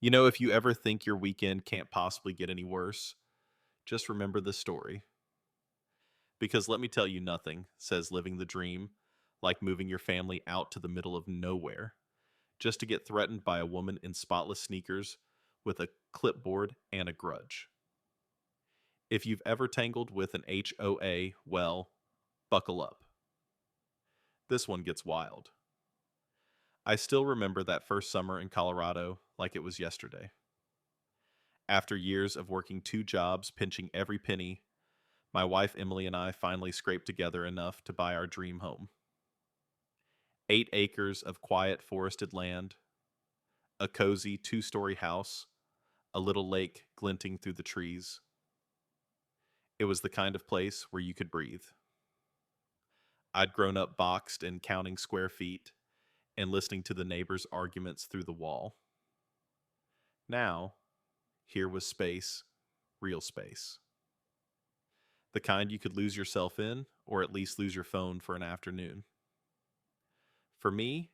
If you ever think your weekend can't possibly get any worse, just remember this story. Because let me tell you, nothing says living the dream like moving your family out to the middle of nowhere just to get threatened by a woman in spotless sneakers with a clipboard and a grudge. If you've ever tangled with an HOA, well, buckle up. This one gets wild. I still remember that first summer in Colorado like it was yesterday. After years of working two jobs, pinching every penny, my wife Emily and I finally scraped together enough to buy our dream home. 8 acres of quiet forested land, a cozy 2-story house, a little lake glinting through the trees. It was the kind of place where you could breathe. I'd grown up boxed and counting square feet and listening to the neighbors' arguments through the wall. Now, here was space, real space. The kind you could lose yourself in, or at least lose your phone for an afternoon. For me,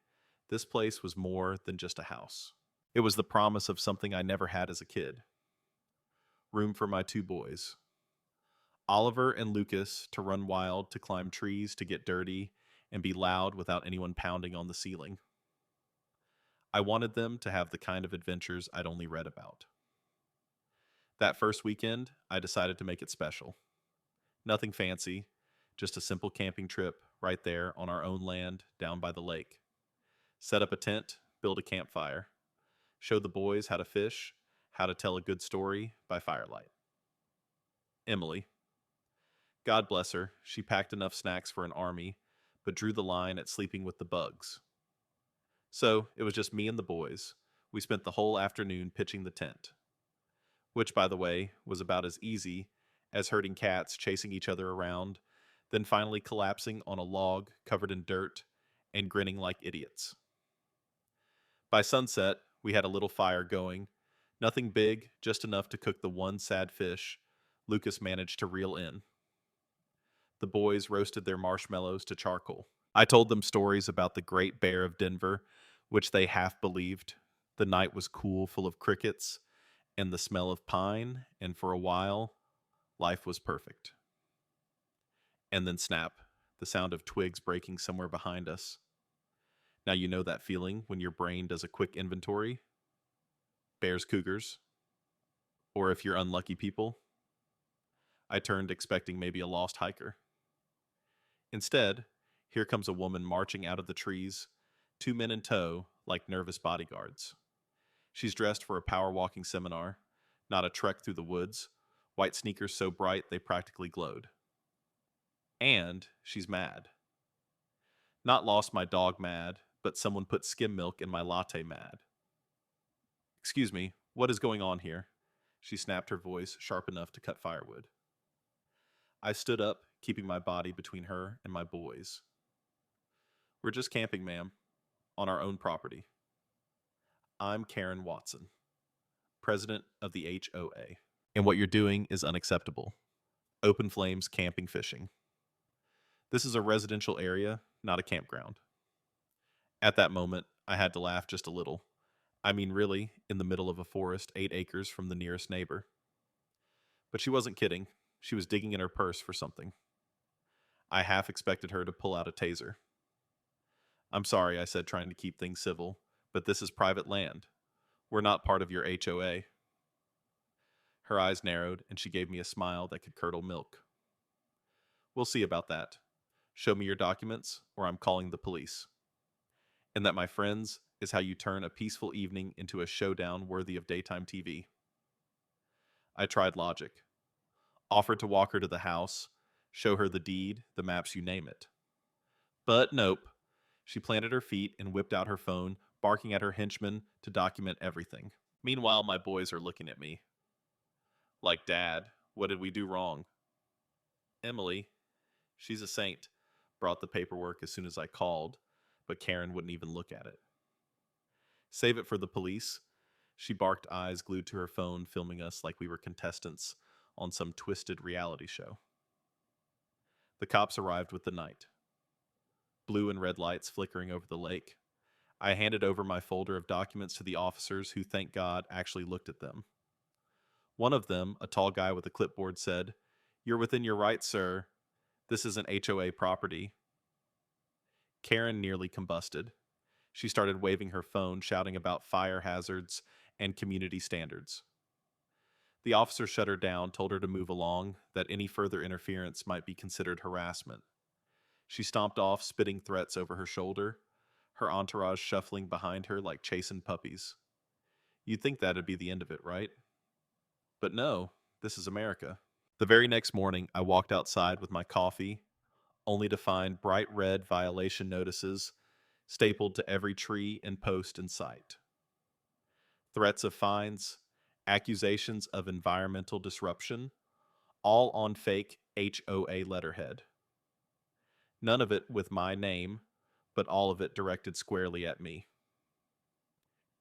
this place was more than just a house. It was the promise of something I never had as a kid. Room for my two boys, Oliver and Lucas, to run wild, to climb trees, to get dirty, and be loud without anyone pounding on the ceiling. I wanted them to have the kind of adventures I'd only read about. That first weekend, I decided to make it special. Nothing fancy, just a simple camping trip right there on our own land down by the lake. Set up a tent, build a campfire, show the boys how to fish, how to tell a good story by firelight. Emily. God bless her, she packed enough snacks for an army, but drew the line at sleeping with the bugs. So it was just me and the boys. We spent the whole afternoon pitching the tent, which, by the way, was about as easy as herding cats chasing each other around, then finally collapsing on a log covered in dirt and grinning like idiots. By sunset, we had a little fire going. Nothing big, just enough to cook the one sad fish Lucas managed to reel in. The boys roasted their marshmallows to charcoal. I told them stories about the Great Bear of Denver, which they half believed. The night was cool, full of crickets and the smell of pine, and for a while, life was perfect. And then snap, the sound of twigs breaking somewhere behind us. Now you know that feeling when your brain does a quick inventory. Bears, cougars. Or if you're unlucky people. I turned expecting maybe a lost hiker. Instead, here comes a woman marching out of the trees, 2 men in tow, like nervous bodyguards. She's dressed for a power walking seminar, not a trek through the woods, white sneakers so bright they practically glowed. And she's mad. Not lost my dog mad, but someone put skim milk in my latte mad. Excuse me, what is going on here? She snapped, her voice sharp enough to cut firewood. I stood up, keeping my body between her and my boys. We're just camping, ma'am, on our own property. I'm Karen Watson, president of the HOA, and what you're doing is unacceptable. Open flames camping fishing. This is a residential area, not a campground. At that moment, I had to laugh just a little. I mean, really, in the middle of a forest 8 acres from the nearest neighbor. But she wasn't kidding. She was digging in her purse for something. I half expected her to pull out a taser. I'm sorry, I said, trying to keep things civil, but this is private land. We're not part of your HOA. Her eyes narrowed, and she gave me a smile that could curdle milk. We'll see about that. Show me your documents, or I'm calling the police. And that, my friends, is how you turn a peaceful evening into a showdown worthy of daytime TV. I tried logic. Offered to walk her to the house, show her the deed, the maps, you name it. But nope. She planted her feet and whipped out her phone, barking at her henchmen to document everything. Meanwhile, my boys are looking at me. Like, Dad, what did we do wrong? Emily, she's a saint, brought the paperwork as soon as I called, but Karen wouldn't even look at it. Save it for the police. She barked, eyes glued to her phone, filming us like we were contestants on some twisted reality show. The cops arrived with the night. Blue and red lights flickering over the lake. I handed over my folder of documents to the officers who, thank God, actually looked at them. One of them, a tall guy with a clipboard, said, "You're within your rights, sir. This is an HOA property." Karen nearly combusted. She started waving her phone, shouting about fire hazards and community standards. The officer shut her down, told her to move along, that any further interference might be considered harassment. She stomped off, spitting threats over her shoulder, her entourage shuffling behind her like chastened puppies. You'd think that'd be the end of it, right? But no, this is America. The very next morning, I walked outside with my coffee, only to find bright red violation notices stapled to every tree and post in sight. Threats of fines, accusations of environmental disruption, all on fake HOA letterhead. None of it with my name, but all of it directed squarely at me.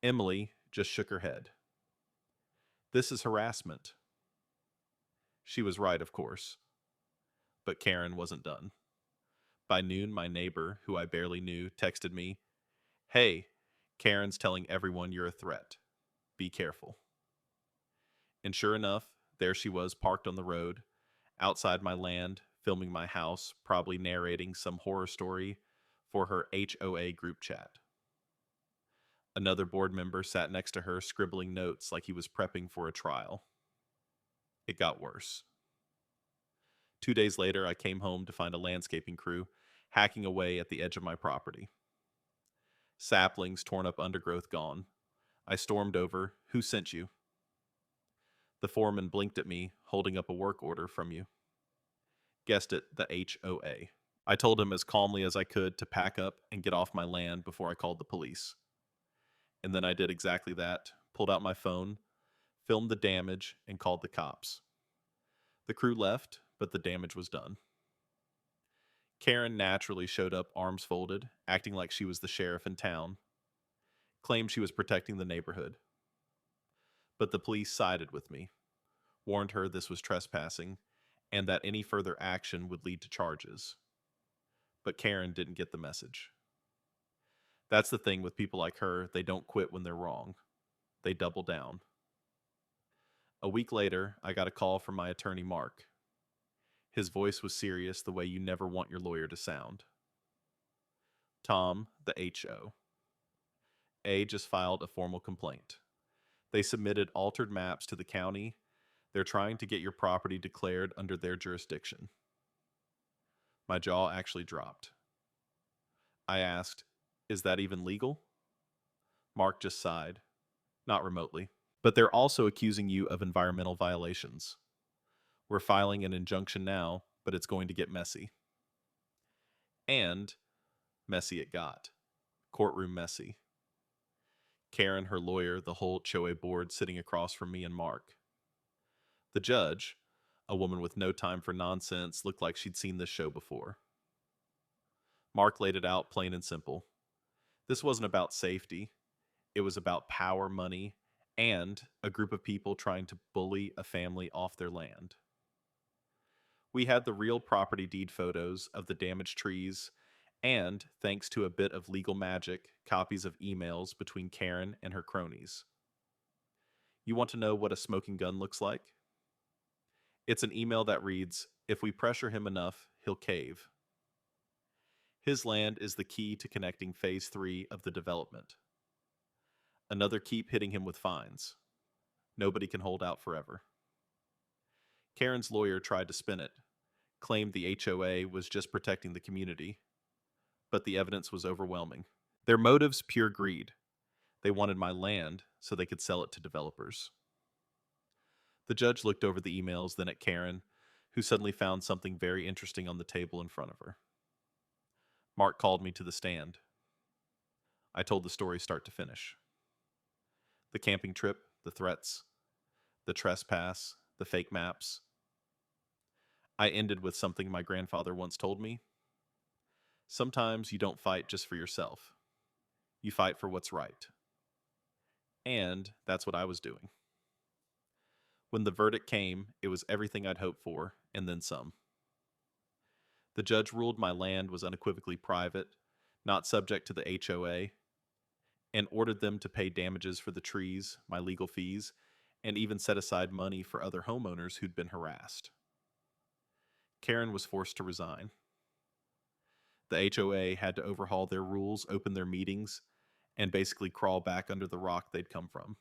Emily just shook her head. This is harassment. She was right, of course. But Karen wasn't done. By noon, my neighbor, who I barely knew, texted me, "Hey, Karen's telling everyone you're a threat. Be careful." And sure enough, there she was parked on the road, outside my land, filming my house, probably narrating some horror story for her HOA group chat. Another board member sat next to her, scribbling notes like he was prepping for a trial. It got worse. 2 days later, I came home to find a landscaping crew hacking away at the edge of my property. Saplings, torn up undergrowth gone. I stormed over. "Who sent you?" The foreman blinked at me, holding up a work order from you. Guessed it, the HOA. I told him as calmly as I could to pack up and get off my land before I called the police. And then I did exactly that, pulled out my phone, filmed the damage, and called the cops. The crew left, but the damage was done. Karen naturally showed up, arms folded, acting like she was the sheriff in town. Claimed she was protecting the neighborhood. But the police sided with me, warned her this was trespassing, and that any further action would lead to charges. But Karen didn't get the message. That's the thing with people like her, they don't quit when they're wrong. They double down. A week later, I got a call from my attorney, Mark. His voice was serious, the way you never want your lawyer to sound. "Tom, the HOA just filed a formal complaint. They submitted altered maps to the county. They're trying to get your property declared under their jurisdiction." My jaw actually dropped. I asked, "Is that even legal?" Mark just sighed. "Not remotely. But they're also accusing you of environmental violations. We're filing an injunction now, but it's going to get messy." And messy it got. Courtroom messy. Karen, her lawyer, the whole HOA board sitting across from me and Mark. The judge, a woman with no time for nonsense, looked like she'd seen this show before. Mark laid it out plain and simple. This wasn't about safety. It was about power, money, and a group of people trying to bully a family off their land. We had the real property deed photos of the damaged trees and, thanks to a bit of legal magic, copies of emails between Karen and her cronies. You want to know what a smoking gun looks like? It's an email that reads, "If we pressure him enough, he'll cave." His land is the key to connecting Phase 3 of the development. Another keep hitting him with fines. Nobody can hold out forever. Karen's lawyer tried to spin it, claimed the HOA was just protecting the community, but the evidence was overwhelming. Their motives pure greed. They wanted my land so they could sell it to developers. The judge looked over the emails, then at Karen, who suddenly found something very interesting on the table in front of her. Mark called me to the stand. I told the story start to finish. The camping trip, the threats, the trespass, the fake maps. I ended with something my grandfather once told me. Sometimes you don't fight just for yourself. You fight for what's right. And that's what I was doing. When the verdict came, it was everything I'd hoped for, and then some. The judge ruled my land was unequivocally private, not subject to the HOA, and ordered them to pay damages for the trees, my legal fees, and even set aside money for other homeowners who'd been harassed. Karen was forced to resign. The HOA had to overhaul their rules, open their meetings, and basically crawl back under the rock they'd come from.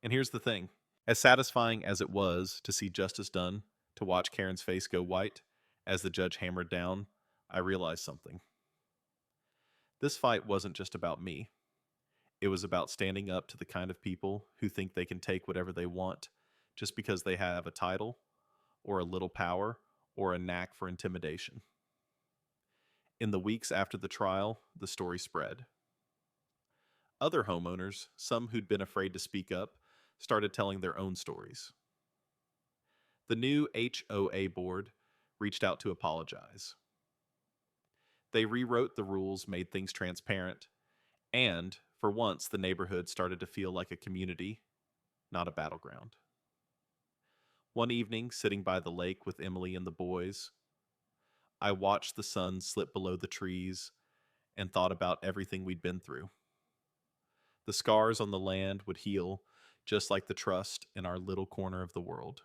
And here's the thing, as satisfying as it was to see justice done, to watch Karen's face go white as the judge hammered down, I realized something. This fight wasn't just about me. It was about standing up to the kind of people who think they can take whatever they want just because they have a title, or a little power, or a knack for intimidation. In the weeks after the trial, the story spread. Other homeowners, some who'd been afraid to speak up, started telling their own stories. The new HOA board reached out to apologize. They rewrote the rules, made things transparent, and, for once, the neighborhood started to feel like a community, not a battleground. One evening, sitting by the lake with Emily and the boys, I watched the sun slip below the trees and thought about everything we'd been through. The scars on the land would heal just like the trust in our little corner of the world.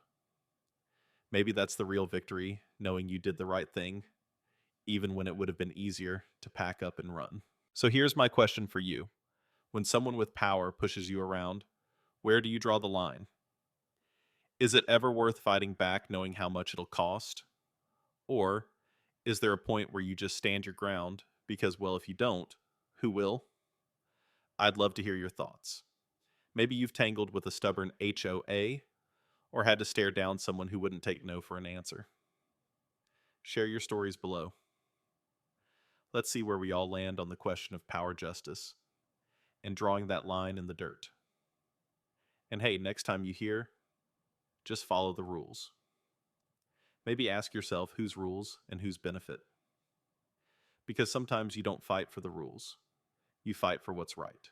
Maybe that's the real victory, knowing you did the right thing, even when it would have been easier to pack up and run. So here's my question for you. When someone with power pushes you around, where do you draw the line? Is it ever worth fighting back knowing how much it'll cost? Or is there a point where you just stand your ground because, well, if you don't, who will? I'd love to hear your thoughts. Maybe you've tangled with a stubborn HOA or had to stare down someone who wouldn't take no for an answer. Share your stories below. Let's see where we all land on the question of power justice and drawing that line in the dirt. And hey, next time you hear, just follow the rules. Maybe ask yourself whose rules and whose benefit. Because sometimes you don't fight for the rules. You fight for what's right.